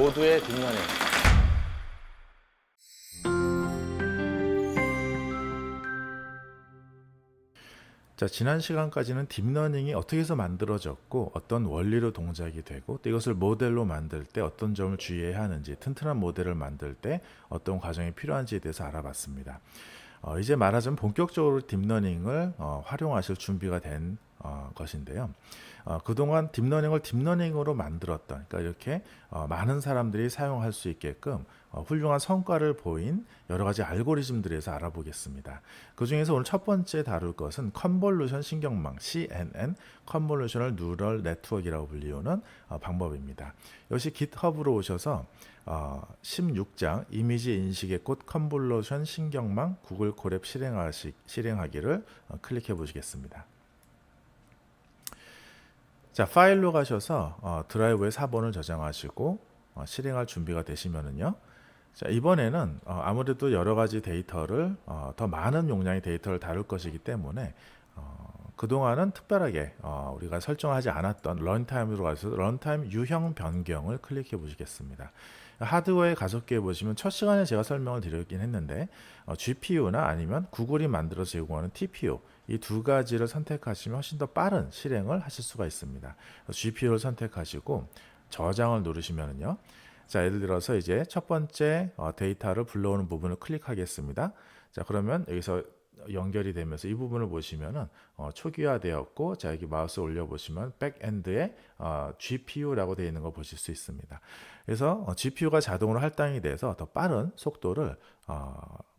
모두의 딥러닝. 자, 지난 시간까지는 딥러닝이 어떻게 해서 만들어졌고 어떤 원리로 동작이 되고 또 이것을 모델로 만들 때 어떤 점을 주의해야 하는지, 튼튼한 모델을 만들 때 어떤 과정이 필요한지에 대해서 알아봤습니다. 이제 말하자면 본격적으로 딥러닝을 활용하실 준비가 된 것인데요. 그동안 딥러닝을 딥러닝으로 만들었던, 그러니까 이렇게 많은 사람들이 사용할 수 있게끔 훌륭한 성과를 보인 여러 가지 알고리즘들에 대해서 알아보겠습니다. 그 중에서 오늘 첫 번째 다룰 것은 컨볼루션 신경망, CNN, 컨볼루셔널 뉴럴 네트워크라고 불리우는 방법입니다. 역시 깃허브로 오셔서 16장 이미지 인식의 꽃 컨볼루션 신경망 구글 콜앱 실행하기를 클릭해 보시겠습니다. 자, 파일로 가셔서 드라이브에 4번을 저장하시고 실행할 준비가 되시면은요. 자, 이번에는 아무래도 여러 가지 데이터를 더 많은 용량의 데이터를 다룰 것이기 때문에 그동안은 특별하게 우리가 설정하지 않았던 런타임으로 가서 런타임 유형 변경을 클릭해 보시겠습니다. 하드웨어 가속기에 보시면 첫 시간에 제가 설명을 드렸긴 했는데 GPU나 아니면 구글이 만들어서 제공하는 TPU 이 두 가지를 선택하시면 훨씬 더 빠른 실행을 하실 수가 있습니다. GPU를 선택하시고 저장을 누르시면은요. 자, 예를 들어서 이제 첫 번째 데이터를 불러오는 부분을 클릭하겠습니다. 자, 그러면 여기서 연결이 되면서 이 부분을 보시면은 초기화되었고, 자, 여기 마우스 올려 보시면 백엔드에 GPU라고 되어 있는 거 보실 수 있습니다. 그래서 GPU가 자동으로 할당이 돼서 더 빠른 속도를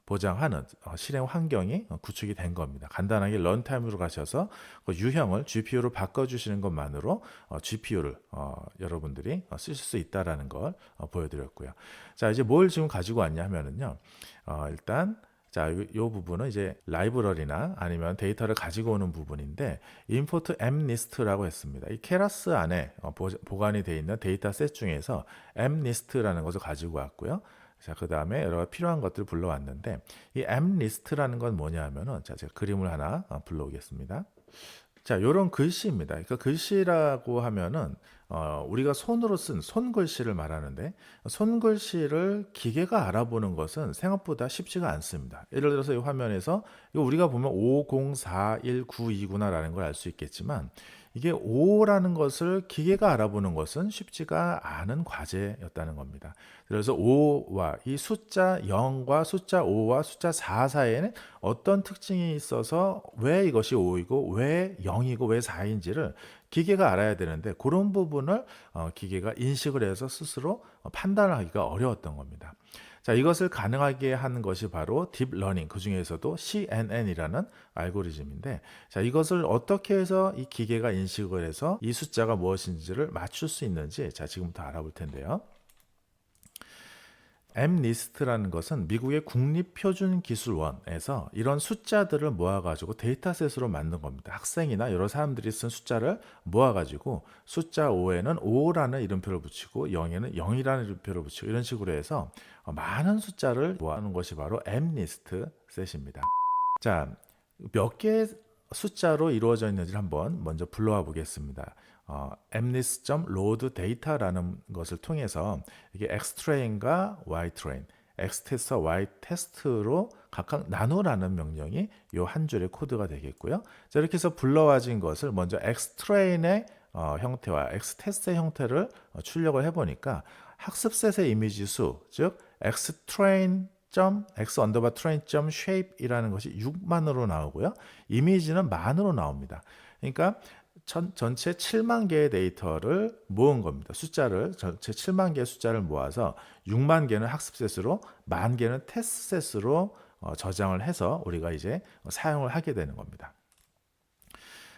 보장하는 실행 환경이 구축이 된 겁니다. 간단하게 런타임으로 가셔서 그 유형을 GPU로 바꿔주시는 것만으로 GPU를 여러분들이 쓰실 수 있다라는 걸 보여드렸고요. 자, 이제 뭘 지금 가지고 왔냐 하면은요. 일단 자, 이 부분은 이제 라이브러리나 아니면 데이터를 가지고 오는 부분인데 import mlist라고 했습니다. 이 케라스 안에 보관이 되어 있는 데이터셋 중에서 mlist라는 것을 가지고 왔고요. 자, 그 다음에 여러 필요한 것들을 불러왔는데 이 mlist라는 건 뭐냐 하면은 자, 제가 그림을 하나 불러오겠습니다. 자, 요런 글씨입니다. 그러니까 글씨라고 하면은 우리가 손으로 쓴 손글씨를 말하는데 손글씨를 기계가 알아보는 것은 생각보다 쉽지가 않습니다. 예를 들어서 이 화면에서 이거 우리가 보면 5041929구나라는 걸 알 수 있겠지만 이게 5라는 것을 기계가 알아보는 것은 쉽지가 않은 과제였다는 겁니다. 그래서 5와 이 숫자 0과 숫자 5와 숫자 4 사이에는 어떤 특징이 있어서 왜 이것이 5이고 왜 0이고 왜 4인지를 기계가 알아야 되는데 그런 부분을 기계가 인식을 해서 스스로 판단을 하기가 어려웠던 겁니다. 자, 이것을 가능하게 하는 것이 바로 딥러닝, 그 중에서도 CNN이라는 알고리즘인데, 자, 이것을 어떻게 해서 이 기계가 인식을 해서 이 숫자가 무엇인지를 맞출 수 있는지, 자, 지금부터 알아볼 텐데요. mlist라는 것은 미국의 국립표준기술원에서 이런 숫자들을 모아가지고 데이터셋으로 만든 겁니다. 학생이나 여러 사람들이 쓴 숫자를 모아가지고 숫자 5에는 5라는 이름표를 붙이고 0에는 0이라는 이름표를 붙이고 이런 식으로 해서 많은 숫자를 모아놓은 것이 바로 mlist 셋입니다. 자, 몇 개의 숫자로 이루어져 있는지를 한번 먼저 불러와 보겠습니다. mlist.load-data라는 것을 통해서 이게 xtrain과 ytrain, xtest와 ytest로 각각 나누라는 명령이 이 한 줄의 코드가 되겠고요. 자, 이렇게 해서 불러와진 것을 먼저 xtrain의 형태와 xtest의 형태를 출력을 해보니까 학습셋의 이미지 수, 즉 xtrain x_train.shape이라는 것이 6만으로 나오고요. 이미지는 만으로 나옵니다. 그러니까 전체 7만 개의 데이터를 모은 겁니다. 전체 7만 개의 숫자를 모아서 6만 개는 학습셋으로, 만 개는 테스트셋으로 저장을 해서 우리가 이제 사용을 하게 되는 겁니다.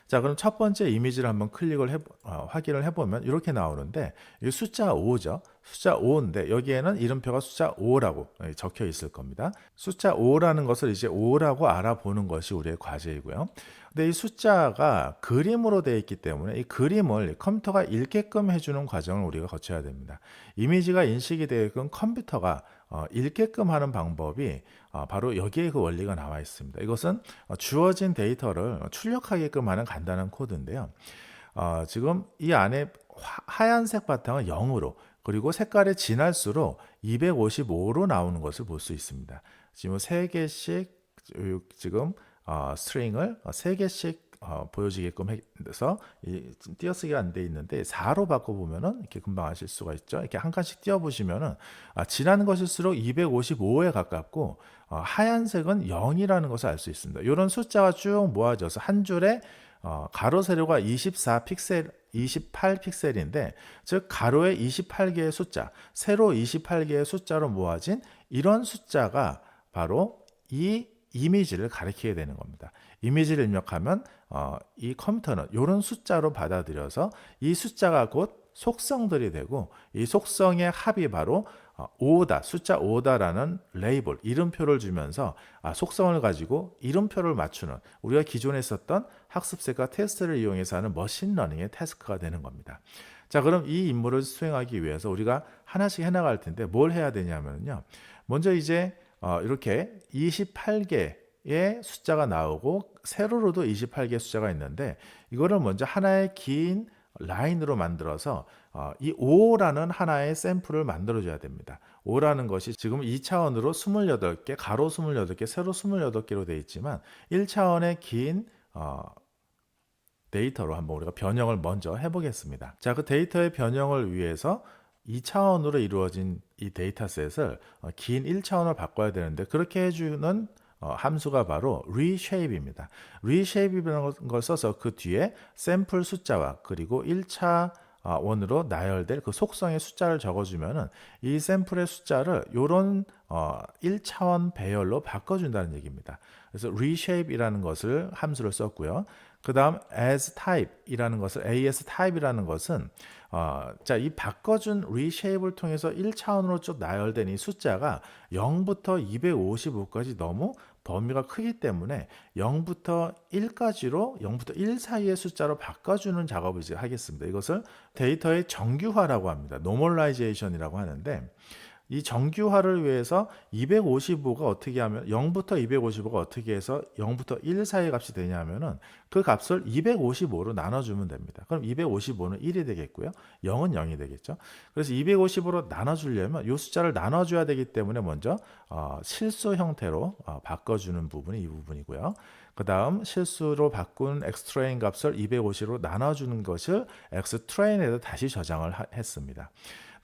자, 그럼 첫 번째 이미지를 한번 확인을 해보면 이렇게 나오는데 이 숫자 5죠. 숫자 5인데 여기에는 이름표가 숫자 5라고 적혀 있을 겁니다. 숫자 5라는 것을 이제 5라고 알아보는 것이 우리의 과제이고요. 근데 이 숫자가 그림으로 되어 있기 때문에 이 그림을 컴퓨터가 읽게끔 해주는 과정을 우리가 거쳐야 됩니다. 이미지가 인식이 되게끔 컴퓨터가 읽게끔 하는 방법이 바로 여기에 그 원리가 나와 있습니다. 이것은 주어진 데이터를 출력하게끔 하는 간단한 코드인데요. 지금 이 안에 하얀색 바탕은 0으로, 그리고 색깔이 진할수록 255로 나오는 것을 볼 수 있습니다. 지금 3개씩 지금 스트링을 3개씩 보여지게끔 해서 띄어쓰기가 안 돼 있는데 4로 바꿔보면은 이렇게 금방 아실 수가 있죠. 이렇게 한 칸씩 띄워보시면은 진한 것일수록 255에 가깝고 하얀색은 0이라는 것을 알 수 있습니다. 이런 숫자가 쭉 모아져서 한 줄에 가로 세로가 24픽셀 28픽셀인데 즉 가로에 28개의 숫자, 세로 28개의 숫자로 모아진 이런 숫자가 바로 이 이미지를 가리키게 되는 겁니다. 이미지를 입력하면 이 컴퓨터는 이런 숫자로 받아들여서 이 숫자가 곧 속성들이 되고 이 속성의 합이 바로 5다, 숫자 5다라는 레이블, 이름표를 주면서 속성을 가지고 이름표를 맞추는 우리가 기존에 썼던 학습색과 테스트를 이용해서 하는 머신러닝의 태스크가 되는 겁니다. 자, 그럼 이 임무를 수행하기 위해서 우리가 하나씩 해나갈 텐데 뭘 해야 되냐면요. 먼저 이제 이렇게 28개의 숫자가 나오고 세로로도 28개의 숫자가 있는데 이거를 먼저 하나의 긴 라인으로 만들어서 이 5라는 하나의 샘플을 만들어줘야 됩니다. 5라는 것이 지금 2차원으로 28개, 가로 28개, 세로 28개로 되어 있지만 1차원의 긴 데이터로 한번 우리가 변형을 먼저 해보겠습니다. 자, 그 데이터의 변형을 위해서 2차원으로 이루어진 이 데이터셋을 긴 1차원으로 바꿔야 되는데 그렇게 해주는 함수가 바로 reshape입니다. reshape이라는 걸 써서 그 뒤에 샘플 숫자와 그리고 1차 원으로 나열될 그 속성의 숫자를 적어주면은 이 샘플의 숫자를 이런 1차원 배열로 바꿔준다는 얘기입니다. 그래서 reshape이라는 것을 함수를 썼고요. 그 다음 as type이라는 것을 as type이라는 것은 자, 이 바꿔준 reshape을 통해서 1차원으로 쭉 나열된 이 숫자가 0부터 255까지 너무 범위가 크기 때문에 0부터 1까지로 0부터 1 사이의 숫자로 바꿔주는 작업을 이제 하겠습니다. 이것을 데이터의 정규화라고 합니다. normalization이라고 하는데 이 정규화를 위해서 255가 어떻게 하면 0부터 255가 어떻게 해서 0부터 1 사이의 값이 되냐면은 그 값을 255로 나눠주면 됩니다. 그럼 255는 1이 되겠고요. 0은 0이 되겠죠. 그래서 255로 나눠주려면 이 숫자를 나눠줘야 되기 때문에 먼저 실수 형태로 바꿔주는 부분이 이 부분이고요. 그 다음 실수로 바꾼 xtrain 값을 250으로 나눠주는 것을 xtrain에다 다시 저장을 했습니다.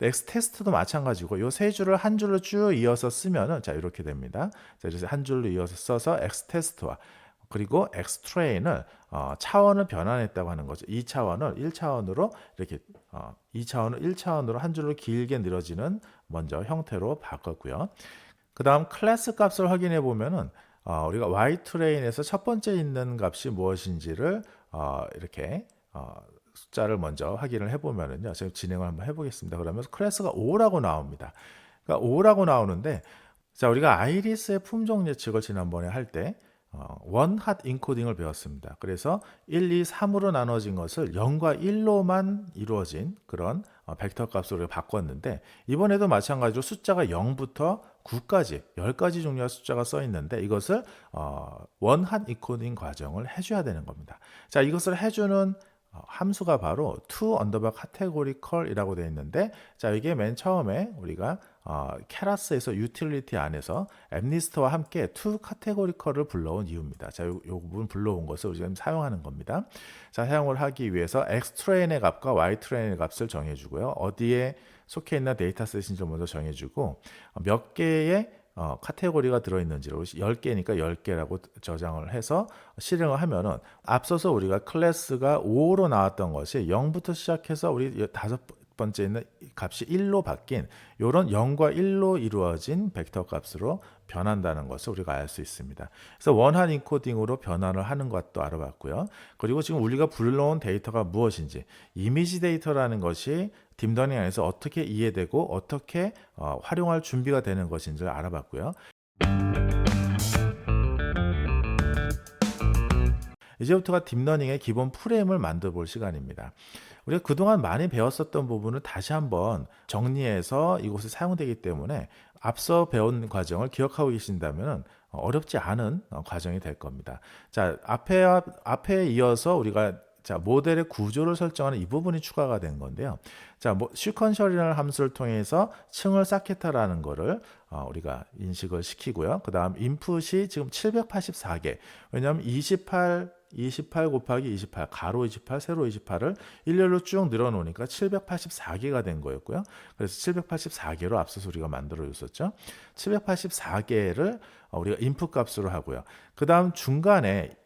x테스트도 마찬가지고 이 세 줄을 한 줄로 쭉 이어서 쓰면은 자 이렇게 됩니다. 자, 그래서 한 줄로 이어서 써서 x테스트와 그리고 xtrain을 차원을 변환했다고 하는 거죠. 2차원을 1차원으로 이렇게 2차원을 1차원으로 한 줄로 길게 늘어지는 먼저 형태로 바꿨고요. 그 다음 클래스 값을 확인해 보면은 우리가 ytrain에서 첫 번째 있는 값이 무엇인지를 이렇게 숫자를 먼저 확인을 해보면은요. 제가 진행을 한번 해보겠습니다. 그러면 클래스가 5라고 나옵니다. 그러니까 5라고 나오는데, 자, 우리가 아이리스의 품종 예측을 지난번에 할 때, 원핫 인코딩을 배웠습니다. 그래서 1, 2, 3으로 나눠진 것을 0과 1로만 이루어진 그런 벡터 값으로 바꿨는데, 이번에도 마찬가지로 숫자가 0부터 9까지 10가지 종류의 숫자가 써 있는데 이것을 원핫 인코딩 과정을 해줘야 되는 겁니다. 자, 이것을 해주는 함수가 바로 to underbar categorical이라고 되어 있는데 자 이게 맨 처음에 우리가 케라스에서 유틸리티 안에서 앱리스트와 함께 to categorical을 불러온 이유입니다. 자, 요 부분 불러온 것을 우리가 지금 사용하는 겁니다. 자, 사용을 하기 위해서 xtrain의 값과 ytrain의 값을 정해주고요. 어디에 속해 있는 데이터셋인지 먼저 정해주고 몇 개의 카테고리가 들어있는지를 10개니까 10개라고 저장을 해서 실행을 하면은 앞서서 우리가 클래스가 5로 나왔던 것이 0부터 시작해서 우리 다섯 번째 있는 값이 1로 바뀐 이런 0과 1로 이루어진 벡터 값으로 변한다는 것을 우리가 알 수 있습니다. 그래서 원한 인코딩으로 변환을 하는 것도 알아봤고요. 그리고 지금 우리가 불러온 데이터가 무엇인지 이미지 데이터라는 것이 딥러닝 안에서 어떻게 이해되고 어떻게 활용할 준비가 되는 것인지를 알아봤고요. 이제부터가 딥러닝의 기본 프레임을 만들어 볼 시간입니다. 우리가 그동안 많이 배웠었던 부분을 다시 한번 정리해서 이곳에 사용되기 때문에 앞서 배운 과정을 기억하고 계신다면 어렵지 않은 과정이 될 겁니다. 자, 앞에 이어서 우리가 자, 모델의 구조를 설정하는 이 부분이 추가가 된 건데요. 자, 시퀀셜이라는 함수를 통해서 층을 쌓겠다라는 거를 우리가 인식을 시키고요. 그 다음 인풋이 지금 784개. 왜냐하면 28 곱하기 28, 가로 28, 세로 28을 일렬로 쭉 늘어놓으니까 784개가 된 거였고요. 그래서 784개로 앞서서 우리가 만들어 줬었죠. 784개를 우리가 인풋 값으로 하고요. 그 다음 중간에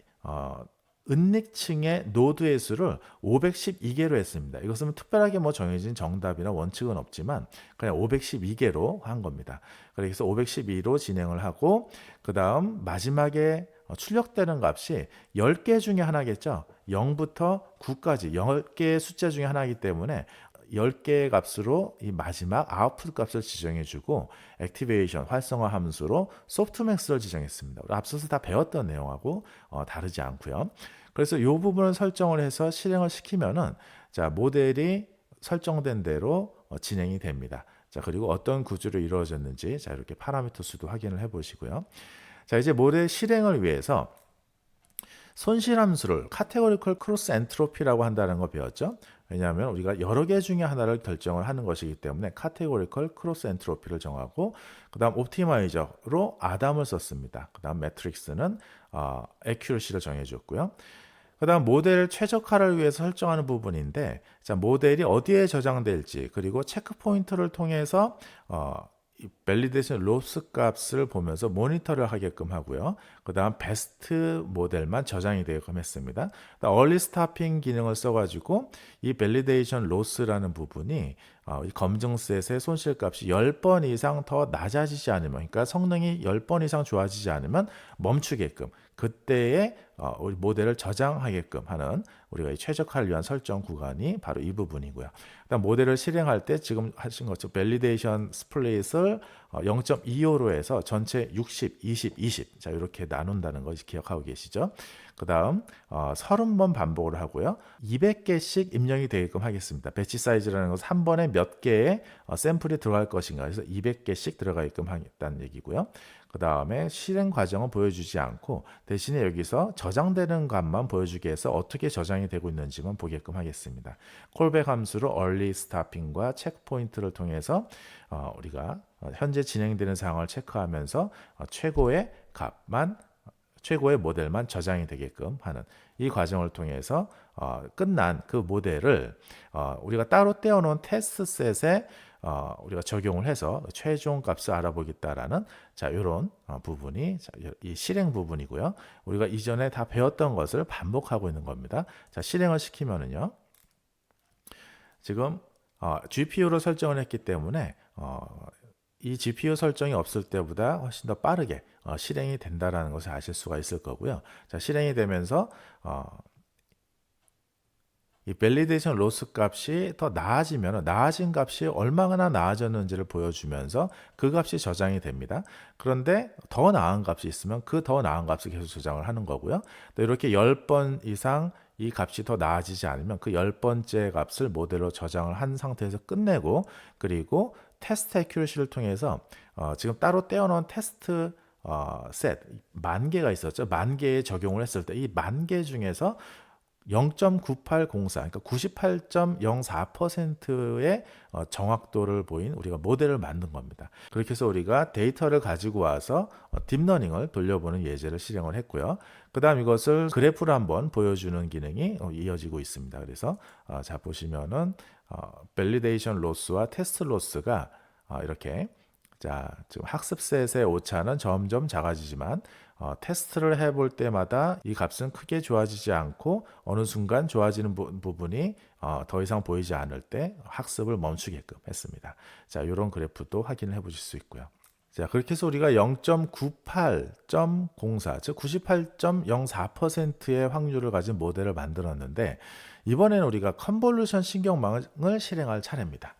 은닉층의 노드의 수를 512개로 했습니다. 이것은 특별하게 뭐 정해진 정답이나 원칙은 없지만 그냥 512개로 한 겁니다. 그래서 512로 진행을 하고 그 다음 마지막에 출력되는 값이 10개 중에 하나겠죠. 0부터 9까지 10개의 숫자 중에 하나이기 때문에 10개의 값으로 이 마지막 아웃풋 값을 지정해주고 액티베이션 활성화 함수로 소프트맥스를 지정했습니다. 앞서서 다 배웠던 내용하고 다르지 않고요. 그래서 이 부분을 설정을 해서 실행을 시키면은 자, 모델이 설정된 대로 진행이 됩니다. 자, 그리고 어떤 구조로 이루어졌는지 자, 이렇게 파라미터 수도 확인을 해 보시고요. 자, 이제 모델 실행을 위해서 손실함수를 카테고리컬 크로스 엔트로피라고 한다는 거 배웠죠. 왜냐하면 우리가 여러 개 중에 하나를 결정을 하는 것이기 때문에 카테고리컬 크로스 엔트로피를 정하고 그 다음 옵티마이저로 아담을 썼습니다. 그 다음 매트릭스는 애큐러시를 정해줬고요. 그 다음 모델 최적화를 위해서 설정하는 부분인데 자, 모델이 어디에 저장될지 그리고 체크 포인트를 통해서 이 밸리데이션 로스 값을 보면서 모니터를 하게끔 하고요. 그 다음 베스트 모델만 저장이 되게끔 했습니다. 얼리 스타핑 기능을 써가지고 이 밸리데이션 로스라는 부분이 이 검증셋의 손실값이 10번 이상 더 낮아지지 않으면 그러니까 성능이 10번 이상 좋아지지 않으면 멈추게끔 그때의 우리 모델을 저장하게끔 하는 우리가 이 최적화를 위한 설정 구간이 바로 이 부분이고요. 그다음 모델을 실행할 때 지금 하신 것처럼 밸리데이션 스플릿을 0.25로 해서 전체 60, 20, 20 자 이렇게 나눈다는 것을 기억하고 계시죠? 그 다음 30번 반복을 하고요. 200개씩 입력이 되게끔 하겠습니다. 배치 사이즈라는 것은 한 번에 몇 개의 샘플이 들어갈 것인가 그래서 200개씩 들어가게끔 하겠다는 얘기고요. 그 다음에 실행 과정은 보여주지 않고 대신에 여기서 저장되는 값만 보여주게 해서 어떻게 저장이 되고 있는지만 보게끔 하겠습니다. 콜백 함수로 early stopping과 체크 포인트를 통해서 우리가 현재 진행되는 상황을 체크하면서 최고의 모델만 저장이 되게끔 하는 이 과정을 통해서 끝난 그 모델을 우리가 따로 떼어놓은 테스트 셋에 우리가 적용을 해서 최종 값을 알아보겠다라는 자 이런 부분이 이 실행 부분이고요. 우리가 이전에 다 배웠던 것을 반복하고 있는 겁니다. 자, 실행을 시키면은요. 지금 GPU로 설정을 했기 때문에 이 GPU 설정이 없을 때보다 훨씬 더 빠르게 실행이 된다는 것을 아실 수가 있을 거고요. 자, 실행이 되면서 이 밸리데이션 로스 값이 더 나아진 값이 얼마나 나아졌는지를 보여주면서 그 값이 저장이 됩니다. 그런데 더 나은 값이 있으면 그 더 나은 값을 계속 저장을 하는 거고요. 또 이렇게 10번 이상 이 값이 더 나아지지 않으면 그 10번째 값을 모델로 저장을 한 상태에서 끝내고 그리고 테스트 애큐러시를 통해서 지금 따로 떼어놓은 테스트 셋 10,000개가 있었죠. 10,000개에 적용을 했을 때 이 10,000개 중에서 0.9804, 그러니까 98.04%의 정확도를 보인 우리가 모델을 만든 겁니다. 그렇게 해서 우리가 데이터를 가지고 와서 딥러닝을 돌려보는 예제를 실행을 했고요. 그 다음 이것을 그래프로 한번 보여주는 기능이 이어지고 있습니다. 그래서 자 보시면은 밸리데이션 로스와 테스트 로스가 이렇게 자 지금 학습셋의 오차는 점점 작아지지만 테스트를 해볼 때마다 이 값은 크게 좋아지지 않고 어느 순간 좋아지는 부분이 더 이상 보이지 않을 때 학습을 멈추게끔 했습니다. 자, 이런 그래프도 확인을 해보실 수 있고요. 자, 그렇게 해서 우리가 0.98.04, 즉 98.04%의 확률을 가진 모델을 만들었는데 이번에는 우리가 컨볼루션 신경망을 실행할 차례입니다.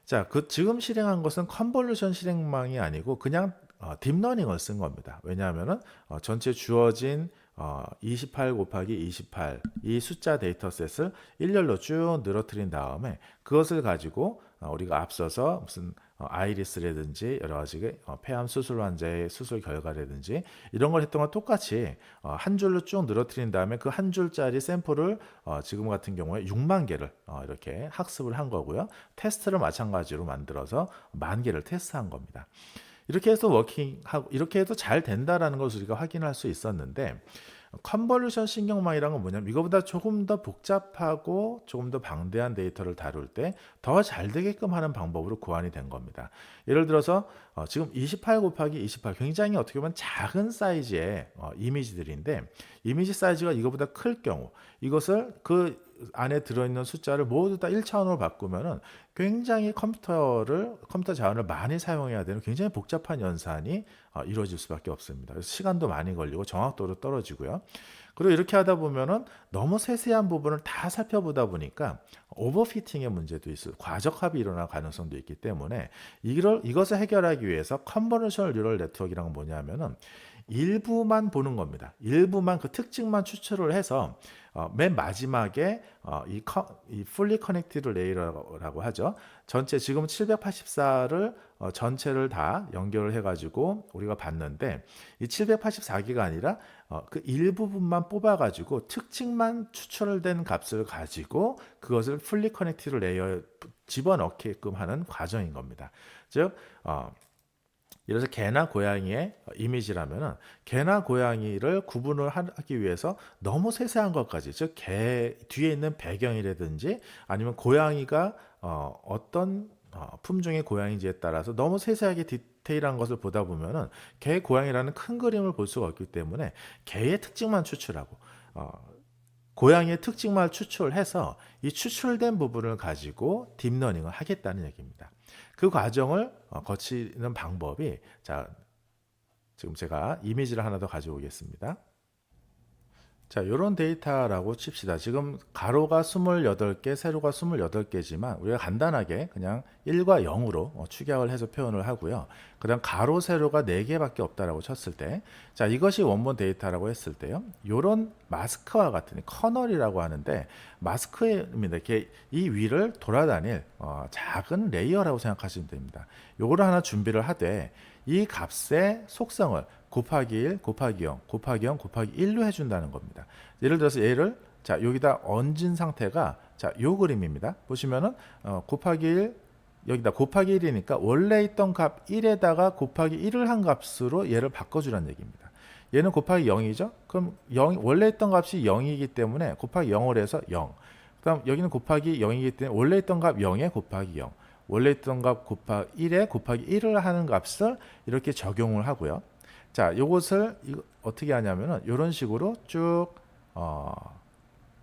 자, 지금 실행한 것은 컨볼루션 실행망이 아니고 그냥 딥러닝을 쓴 겁니다. 왜냐하면 전체 주어진 28 곱하기 28 이 숫자 데이터셋을 일렬로 쭉 늘어뜨린 다음에 그것을 가지고 우리가 앞서서 무슨 아이리스라든지 여러 가지 폐암 수술 환자의 수술 결과라든지 이런 걸 했던 건 똑같이 한 줄로 쭉 늘어뜨린 다음에 그 한 줄짜리 샘플을 지금 같은 경우에 6만 개를 이렇게 학습을 한 거고요. 테스트를 마찬가지로 만들어서 10,000개를 테스트한 겁니다. 이렇게 해서 워킹하고 이렇게 해도 잘 된다라는 것을 우리가 확인할 수 있었는데, 컨볼루션 신경망이란 건 뭐냐면 이거보다 조금 더 복잡하고 조금 더 방대한 데이터를 다룰 때 더 잘 되게끔 하는 방법으로 고안이 된 겁니다. 예를 들어서 지금 28 곱하기 28 굉장히 어떻게 보면 작은 사이즈의 이미지들인데, 이미지 사이즈가 이거보다 클 경우 이것을 그 안에 들어있는 숫자를 모두 다 1차원으로 바꾸면은 굉장히 컴퓨터 자원을 많이 사용해야 되는 굉장히 복잡한 연산이 이루어질 수밖에 없습니다. 그래서 시간도 많이 걸리고 정확도도 떨어지고요. 그리고 이렇게 하다 보면은 너무 세세한 부분을 다 살펴보다 보니까 오버피팅의 문제도 있어요. 과적합이 일어날 가능성도 있기 때문에 이것을 해결하기 위해서 컨볼루션 뉴럴 네트워크란 건 뭐냐면은 일부만 보는 겁니다. 일부만 그 특징만 추출을 해서 맨 마지막에 이 fully connected layer라고 하죠. 전체 지금 784를 전체를 다 연결을 해가지고 우리가 봤는데, 이 784개가 아니라 그 일부분만 뽑아가지고 특징만 추출된 값을 가지고 그것을 fully connected layer에 집어넣게끔 하는 과정인 겁니다. 즉 이래서 개나 고양이의 이미지라면은 개나 고양이를 구분을 하기 위해서 너무 세세한 것까지, 즉 개 뒤에 있는 배경이라든지 아니면 고양이가 어떤 품종의 고양이인지에 따라서 너무 세세하게 디테일한 것을 보다 보면은 개, 고양이라는 큰 그림을 볼 수가 없기 때문에 개의 특징만 추출하고 고양이의 특징만 추출해서 이 추출된 부분을 가지고 딥러닝을 하겠다는 얘기입니다. 그 과정을 거치는 방법이, 자, 지금 제가 이미지를 하나 더 가져오겠습니다. 자, 이런 데이터라고 칩시다. 지금 가로가 28개, 세로가 28개지만 우리가 간단하게 그냥 1과 0으로 축약을 해서 표현을 하고요. 그 다음 가로, 세로가 4개밖에 없다라고 쳤을 때, 자, 이것이 원본 데이터라고 했을 때요. 이런 마스크와 같은 커널이라고 하는데, 마스크입니다. 이렇게 이 위를 돌아다닐 작은 레이어라고 생각하시면 됩니다. 요거를 하나 준비를 하되 이 값의 속성을 곱하기 1, 곱하기 0, 곱하기 0, 곱하기 1로 해준다는 겁니다. 예를 들어서 얘를 자 여기다 얹은 상태가 요 그림입니다. 보시면은 곱하기 1 여기다 곱하기 1이니까 원래 있던 값 1에다가 곱하기 1을 한 값으로 얘를 바꿔주라는 얘기입니다. 얘는 곱하기 0이죠. 그럼 원래 있던 값이 0이기 때문에 곱하기 0을 해서 0. 그다음 여기는 곱하기 0이기 때문에 원래 있던 값 0에 곱하기 0. 원래 있던 값 곱하기 1에 곱하기 1을 하는 값을 이렇게 적용을 하고요. 자, 요것을 어떻게 하냐면은 이런 식으로 쭉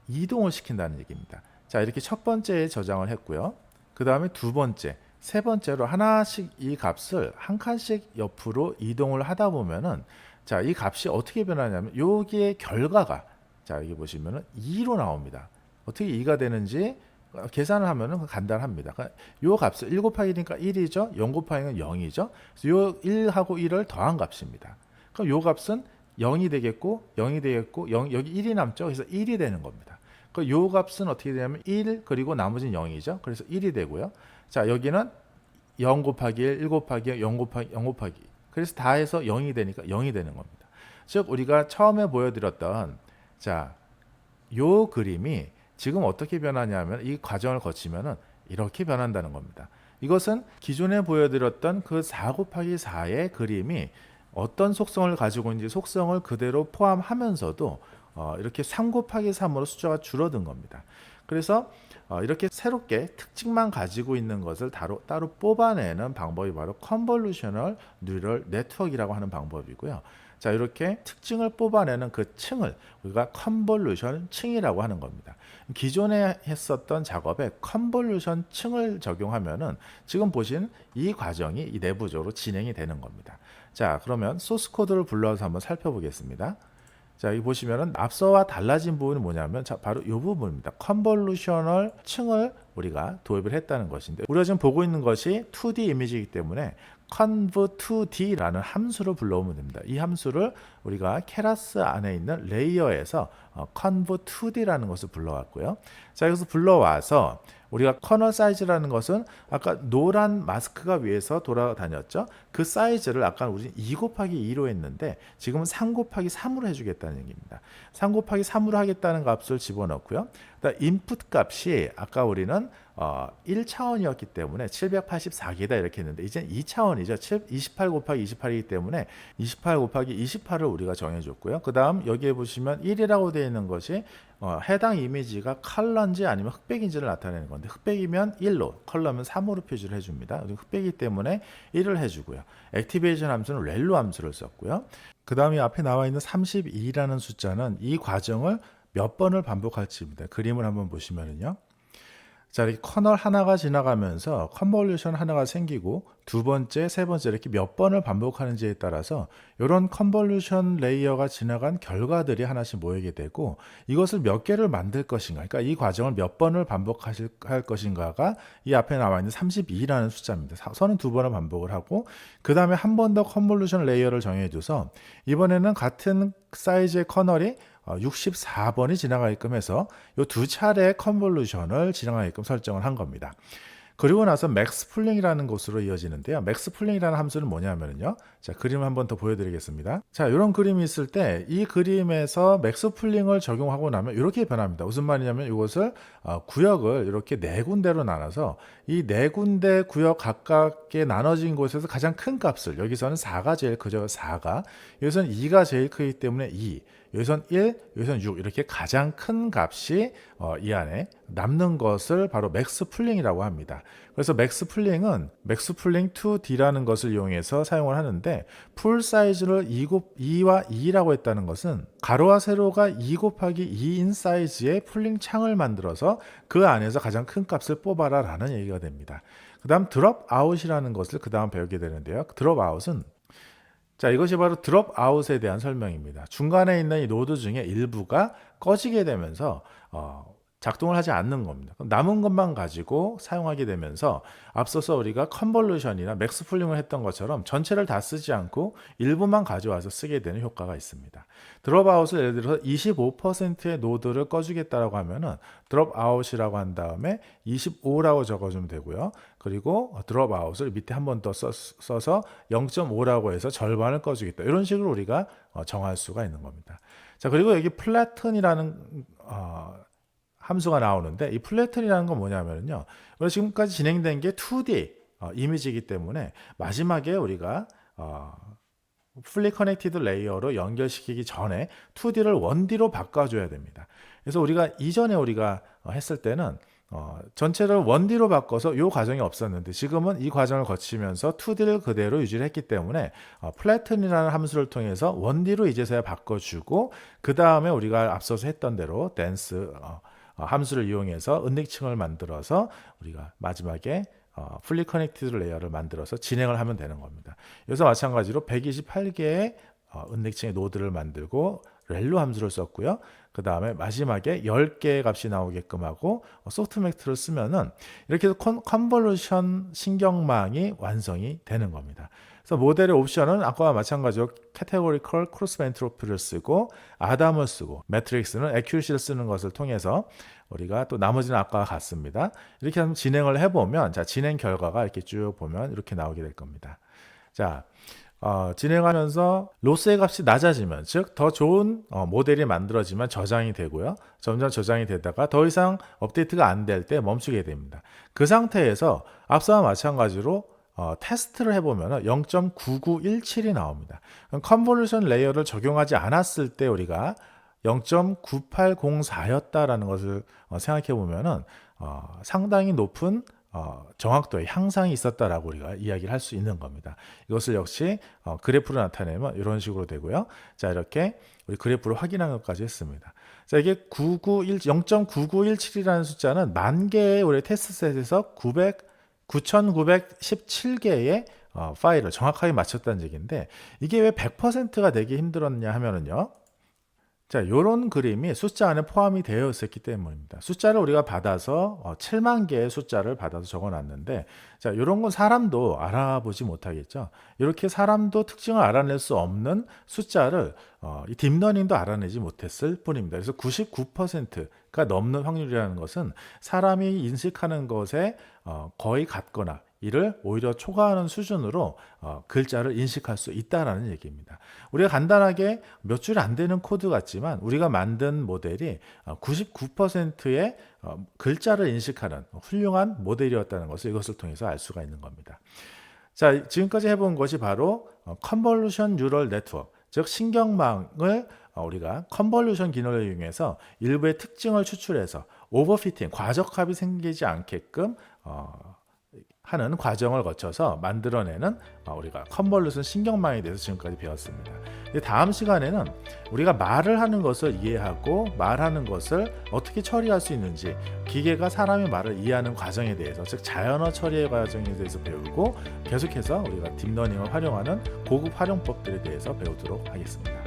이동을 시킨다는 얘기입니다. 자, 이렇게 첫 번째에 저장을 했고요. 그 다음에 두 번째, 세 번째로 하나씩 이 값을 한 칸씩 옆으로 이동을 하다 보면은 자, 이 값이 어떻게 변하냐면 여기에 결과가 자, 여기 보시면은 2로 나옵니다. 어떻게 2가 되는지 계산을 하면은 간단합니다. 요 값을 1 곱하기 1이니까 1이죠. 0 곱하기는 0이죠. 그래서 요 1하고 1을 더한 값입니다. 그럼 요 값은 0이 되겠고 0이 되겠고 0, 여기 1이 남죠. 그래서 1이 되는 겁니다. 그럼 요 값은 어떻게 되냐면 1 그리고 나머지는 0이죠. 그래서 1이 되고요. 자, 여기는 0 곱하기 1, 1 곱하기 0 곱하기 0 곱하기 그래서 다 해서 0이 되니까 0이 되는 겁니다. 즉 우리가 처음에 보여드렸던 자, 요 그림이 지금 어떻게 변하냐면 이 과정을 거치면은 이렇게 변한다는 겁니다. 이것은 기존에 보여드렸던 그 4 곱하기 4의 그림이 어떤 속성을 가지고 있는지 속성을 그대로 포함하면서도 이렇게 3 곱하기 3으로 숫자가 줄어든 겁니다. 그래서 이렇게 새롭게 특징만 가지고 있는 것을 따로 뽑아내는 방법이 바로 컨볼루셔널 뉴럴 네트워크라고 하는 방법이고요. 자, 이렇게 특징을 뽑아내는 그 층을 우리가 컨볼루션 층이라고 하는 겁니다. 기존에 했었던 작업에 컨볼루션 층을 적용하면은 지금 보신 이 과정이 이 내부적으로 진행이 되는 겁니다. 자, 그러면 소스 코드를 불러서 한번 살펴보겠습니다. 자, 여기 보시면은 앞서와 달라진 부분은 뭐냐면 바로 이 부분입니다. 컨볼루셔널 층을 우리가 도입을 했다는 것인데, 우리가 지금 보고 있는 것이 2D 이미지이기 때문에 conv2d라는 함수를 불러오면 됩니다. 이 함수를 우리가 케라스 안에 있는 레이어에서 conv 2D라는 것을 불러왔고요. 자, 여기서 불러와서 우리가 커널 사이즈라는 것은 아까 노란 마스크가 위에서 돌아다녔죠. 그 사이즈를 아까 우리 2 곱하기 2로 했는데 지금은 3 곱하기 3으로 해주겠다는 얘기입니다. 3 곱하기 3으로 하겠다는 값을 집어넣고요. 그다음 인풋 값이 아까 우리는 1차원이었기 때문에 784개다 이렇게 했는데 이제 2차원이죠. 28 곱하기 28이기 때문에 28 곱하기 28을 우리가 정해줬고요. 그 다음 여기에 보시면 1이라고 되어 있는 것이 해당 이미지가 컬러인지 아니면 흑백인지를 나타내는 건데 흑백이면 1로, 컬러면 3으로 표시를 해줍니다. 흑백이기 때문에 1을 해주고요. 액티베이션 함수는 렐로 함수를 썼고요. 그 다음에 앞에 나와 있는 32라는 숫자는 이 과정을 몇 번을 반복할지입니다. 그림을 한번 보시면은요. 자, 이렇게 커널 하나가 지나가면서 컨볼루션 하나가 생기고 두 번째, 세 번째 이렇게 몇 번을 반복하는지에 따라서 이런 컨볼루션 레이어가 지나간 결과들이 하나씩 모이게 되고 이것을 몇 개를 만들 것인가, 그러니까 이 과정을 몇 번을 반복할 것인가가 이 앞에 나와 있는 32라는 숫자입니다. 선은 두 번을 반복을 하고 그 다음에 한 번 더 컨볼루션 레이어를 정해줘서 이번에는 같은 사이즈의 커널이 64번이 지나가게끔 해서 이 두 차례의 컨볼루션을 지나가게끔 설정을 한 겁니다. 그리고 나서 맥스 풀링이라는 것으로 이어지는데요. 맥스 풀링이라는 함수는 뭐냐면요. 자, 그림을 한번 더 보여드리겠습니다. 자, 이런 그림이 있을 때 이 그림에서 맥스 풀링을 적용하고 나면 이렇게 변합니다. 무슨 말이냐면 이것을 구역을 이렇게 네 군데로 나눠서 이 네 군데 구역 각각에 나눠진 곳에서 가장 큰 값을 여기서는 4가 제일 크죠. 4가 여기서는 2가 제일 크기 때문에 2 여기선 1, 여기선 6 이렇게 가장 큰 값이 이 안에 남는 것을 바로 맥스 풀링이라고 합니다. 그래서 맥스 풀링은 맥스 풀링 2D라는 것을 이용해서 사용을 하는데 풀 사이즈를 2와 2라고 했다는 것은 가로와 세로가 2 곱하기 2인 사이즈의 풀링 창을 만들어서 그 안에서 가장 큰 값을 뽑아라 라는 얘기가 됩니다. 그 다음 드롭 아웃이라는 것을 그 다음 배우게 되는데요. 드롭 아웃은 자, 이것이 바로 드롭 아웃에 대한 설명입니다. 중간에 있는 이 노드 중에 일부가 꺼지게 되면서 작동을 하지 않는 겁니다. 남은 것만 가지고 사용하게 되면서 앞서서 우리가 컨볼루션이나 맥스 풀링을 했던 것처럼 전체를 다 쓰지 않고 일부만 가져와서 쓰게 되는 효과가 있습니다. 드롭 아웃을 예를 들어서 25%의 노드를 꺼주겠다라고 하면은 드롭 아웃이라고 한 다음에 25라고 적어주면 되고요. 그리고 드롭 아웃을 밑에 한 번 더 써서 0.5라고 해서 절반을 꺼주겠다. 이런 식으로 우리가 정할 수가 있는 겁니다. 자, 그리고 여기 플래튼이라는 함수가 나오는데 이 플래튼이라는 건 뭐냐면요. 지금까지 진행된 게 2D 이미지이기 때문에 마지막에 우리가 풀리 커넥티드 레이어로 연결시키기 전에 2D를 1D로 바꿔줘야 됩니다. 그래서 우리가 이전에 우리가 했을 때는 전체를 1D로 바꿔서 이 과정이 없었는데 지금은 이 과정을 거치면서 2D를 그대로 유지를 했기 때문에 플래튼이라는 함수를 통해서 1D로 이제서야 바꿔주고 그 다음에 우리가 앞서서 했던 대로 댄스 함수를 이용해서 은닉층을 만들어서 우리가 마지막에 풀리 커넥티드 레이어를 만들어서 진행을 하면 되는 겁니다. 여기서 마찬가지로 128개의 은닉층의 노드를 만들고 렐로 함수를 썼고요. 그 다음에 마지막에 10개의 값이 나오게끔 하고 소프트맥트를 쓰면은 이렇게 해서 컨볼루션 신경망이 완성이 되는 겁니다. 그래서 모델의 옵션은 아까와 마찬가지로 캐테고리컬 크로스 엔트로피를 쓰고 아담을 쓰고 매트릭스는 애큐리시를 쓰는 것을 통해서 우리가 또 나머지는 아까와 같습니다. 이렇게 하면 진행을 해보면 자, 진행 결과가 이렇게 쭉 보면 이렇게 나오게 될 겁니다. 자, 진행하면서 로스의 값이 낮아지면 즉 더 좋은 모델이 만들어지면 저장이 되고요. 점점 저장이 되다가 더 이상 업데이트가 안 될 때 멈추게 됩니다. 그 상태에서 앞서와 마찬가지로 테스트를 해보면 0.9917이 나옵니다. 컨볼루션 레이어를 적용하지 않았을 때 우리가 0.9804였다라는 것을 생각해 보면은 상당히 높은 정확도의 향상이 있었다라고 우리가 이야기를 할 수 있는 겁니다. 이것을 역시 그래프로 나타내면 이런 식으로 되고요. 자, 이렇게 우리 그래프를 확인한 것까지 했습니다. 자, 이게 0.9917이라는 숫자는 만 개의 우리 테스트셋에서 9,917개의 파일을 정확하게 맞췄다는 얘기인데 이게 왜 100%가 되기 힘들었냐 하면은요. 자, 요런 그림이 숫자 안에 포함이 되어 있었기 때문입니다. 숫자를 우리가 받아서 7만 개의 숫자를 받아서 적어 놨는데, 자, 요런 건 사람도 알아보지 못하겠죠. 이렇게 사람도 특징을 알아낼 수 없는 숫자를 이 딥러닝도 알아내지 못했을 뿐입니다. 그래서 99%가 넘는 확률이라는 것은 사람이 인식하는 것에 거의 같거나 이를 오히려 초과하는 수준으로 글자를 인식할 수 있다라는 얘기입니다. 우리가 간단하게 몇 줄이 안 되는 코드 같지만 우리가 만든 모델이 99%의 글자를 인식하는 훌륭한 모델이었다는 것을 이것을 통해서 알 수가 있는 겁니다. 자, 지금까지 해본 것이 바로 컨볼루션 뉴럴 네트워크, 즉 신경망을 우리가 컨볼루션 기능을 이용해서 일부의 특징을 추출해서 오버피팅, 과적합이 생기지 않게끔 하는 과정을 거쳐서 만들어내는 우리가 컨볼루션 신경망에 대해서 지금까지 배웠습니다. 다음 시간에는 우리가 말을 하는 것을 이해하고 말하는 것을 어떻게 처리할 수 있는지, 기계가 사람의 말을 이해하는 과정에 대해서, 즉 자연어 처리의 과정에 대해서 배우고, 계속해서 우리가 딥러닝을 활용하는 고급 활용법들에 대해서 배우도록 하겠습니다.